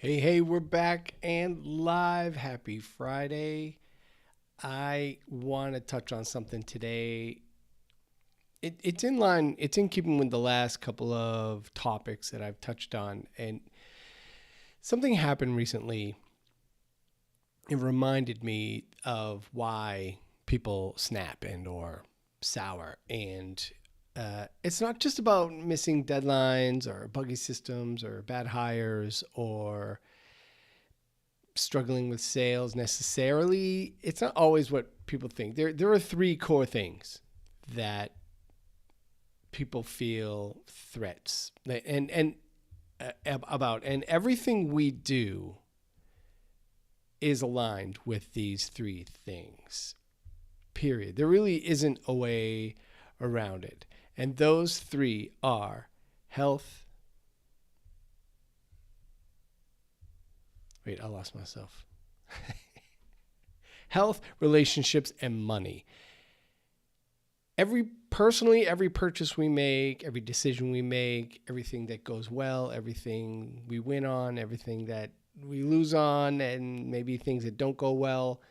Hey, we're back and live. Happy Friday. I want to touch on something today. It's in line, it's in keeping with the last couple of topics that I've touched on. And something happened recently. It reminded me of why people snap and or sour. And it's not just about missing deadlines or buggy systems or bad hires or struggling with sales necessarily. It's not always what people think. There are three core things that people feel threats about, and everything we do is aligned with these three things. Period. There really isn't a way around it. And those three are health. Wait, I lost myself. Health, relationships, and money. Every purchase we make, every decision we make, everything that goes well, everything we win on, everything that we lose on, and maybe things that don't go well,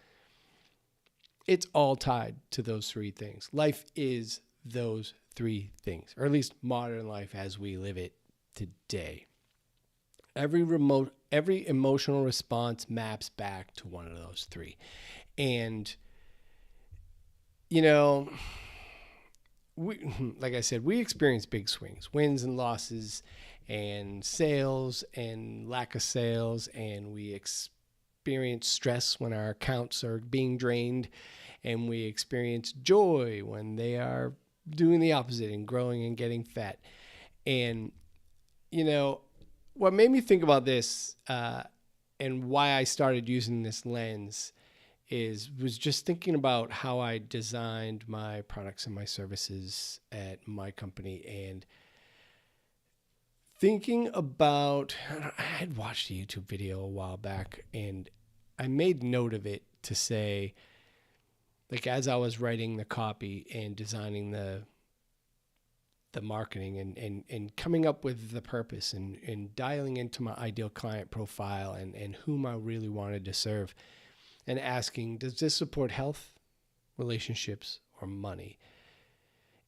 it's all tied to those three things. Life is those three things, or at least modern life as we live it today. Every emotional response maps back to one of those three. And, you know, like I said, we experience big swings, wins and losses, and sales and lack of sales. And we experience stress when our accounts are being drained. And we experience joy when they are doing the opposite and growing and getting fat. And, what made me think about this and why I started using this lens was just thinking about how I designed my products and my services at my company, and thinking about, I had watched a YouTube video a while back and I made note of it to say, like, as I was writing the copy and designing the marketing and coming up with the purpose and dialing into my ideal client profile and whom I really wanted to serve, and asking, does this support health, relationships, or money?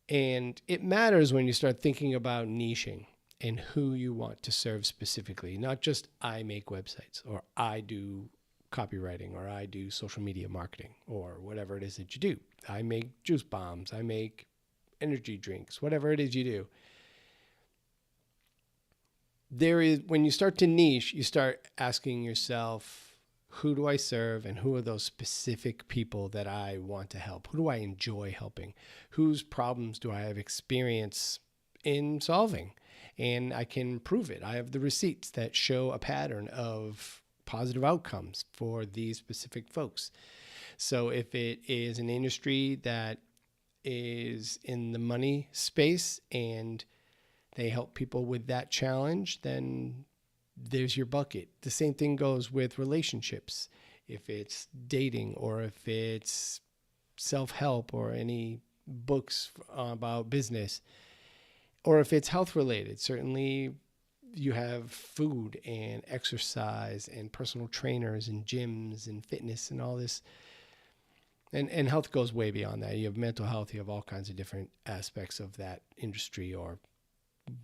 And it matters when you start thinking about niching and who you want to serve specifically, not just I make websites or I do copywriting or I do social media marketing or whatever it is that you do. I make juice bombs, I make energy drinks, whatever it is you do. When you start to niche, you start asking yourself, who do I serve and who are those specific people that I want to help? Who do I enjoy helping? Whose problems do I have experience in solving? And I can prove it. I have the receipts that show a pattern of positive outcomes for these specific folks. So if it is an industry that is in the money space and they help people with that challenge, then there's your bucket. The same thing goes with relationships. If it's dating or if it's self-help or any books about business, or if it's health related, certainly you have food and exercise and personal trainers and gyms and fitness and all this. And health goes way beyond that. You have mental health, you have all kinds of different aspects of that industry or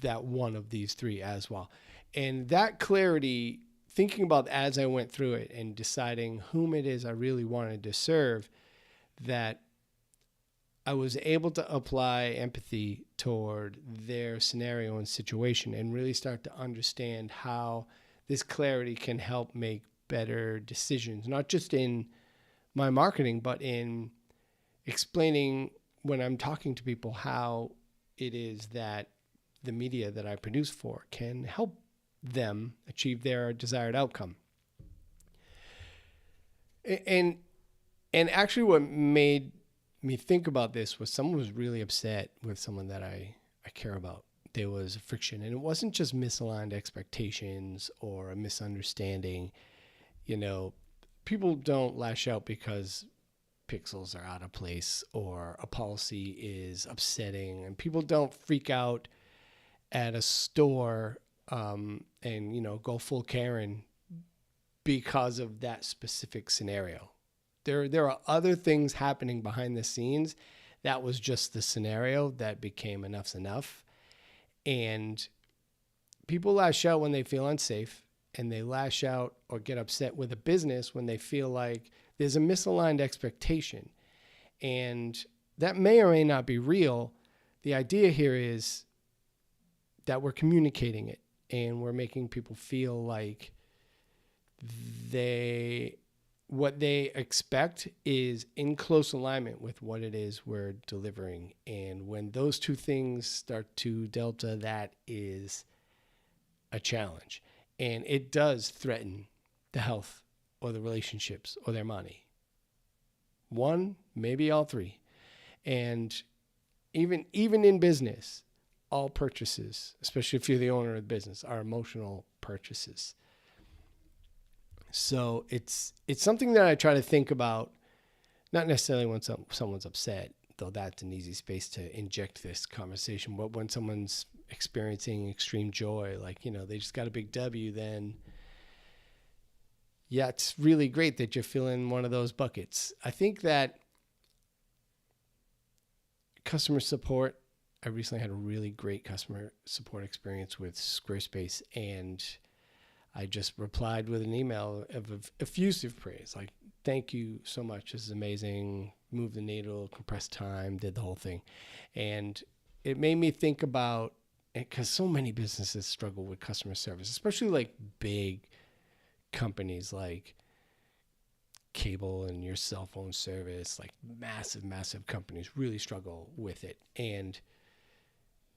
that one of these three as well. And that clarity, thinking about as I went through it and deciding whom it is I really wanted to serve, that I was able to apply empathy toward their scenario and situation and really start to understand how this clarity can help make better decisions, not just in my marketing, but in explaining when I'm talking to people how it is that the media that I produce for can help them achieve their desired outcome. And actually what made me think about this was someone was really upset with someone that I care about. There was friction, and it wasn't just misaligned expectations or a misunderstanding. People don't lash out because pixels are out of place or a policy is upsetting, and people don't freak out at a store and go full Karen because of that specific scenario. There are other things happening behind the scenes. That was just the scenario that became enough's enough. And people lash out when they feel unsafe, and they lash out or get upset with a business when they feel like there's a misaligned expectation. And that may or may not be real. The idea here is that we're communicating it, and we're making people feel like what they expect is in close alignment with what it is we're delivering. And when those two things start to delta, that is a challenge. And it does threaten the health or the relationships or their money. One, maybe all three. And even in business, all purchases, especially if you're the owner of the business, are emotional purchases. So it's something that I try to think about, not necessarily when someone's upset, though that's an easy space to inject this conversation, but when someone's experiencing extreme joy, like, they just got a big W, then yeah, it's really great that you're feeling one of those buckets. I think that customer support, I recently had a really great customer support experience with Squarespace, and I just replied with an email of effusive praise. Like, thank you so much. This is amazing. Moved the needle, compressed time, did the whole thing. And it made me think about, because so many businesses struggle with customer service, especially like big companies like cable and your cell phone service, like massive companies really struggle with it. And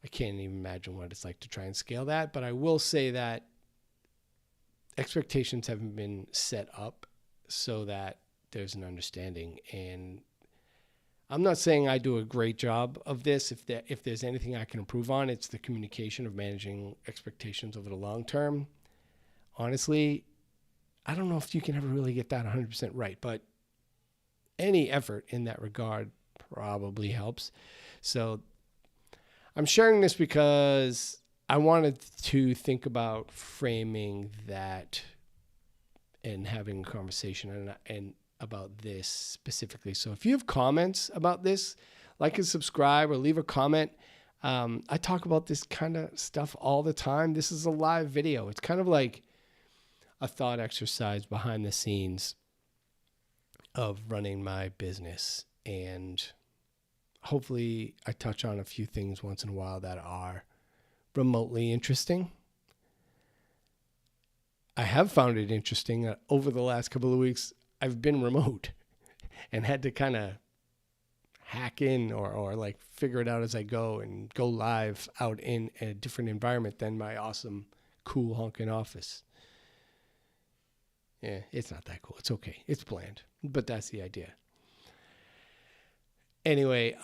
I can't even imagine what it's like to try and scale that. But I will say that expectations haven't been set up so that there's an understanding. And I'm not saying I do a great job of this. If there's anything I can improve on, it's the communication of managing expectations over the long term. Honestly, I don't know if you can ever really get that 100% right, but any effort in that regard probably helps. So I'm sharing this because I wanted to think about framing that and having a conversation and about this specifically. So if you have comments about this, like and subscribe or leave a comment. I talk about this kind of stuff all the time. This is a live video. It's kind of like a thought exercise behind the scenes of running my business. And hopefully I touch on a few things once in a while that are remotely interesting. I have found it interesting. Over the last couple of weeks, I've been remote and had to kind of hack in or like figure it out as I go and go live out in a different environment than my awesome, cool honking office. Yeah, it's not that cool. It's okay. It's bland, but that's the idea. Anyway,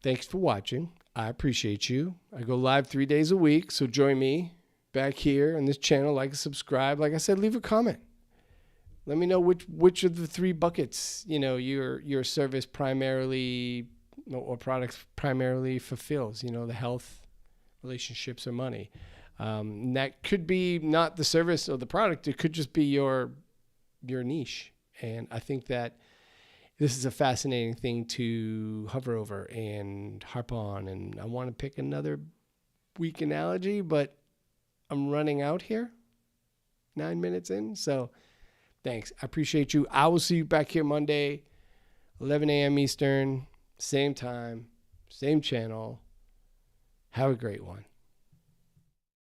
thanks for watching. I appreciate you. I go live 3 days a week, so join me back here on this channel. Like and subscribe. Like I said, leave a comment. Let me know which of the three buckets, your service primarily or products primarily fulfills, the health, relationships, or money. That could be not the service or the product. It could just be your niche. And I think that this is a fascinating thing to hover over and harp on. And I want to pick another weak analogy, but I'm running out here 9 minutes in. So thanks. I appreciate you. I will see you back here Monday, 11 a.m. Eastern, same time, same channel. Have a great one.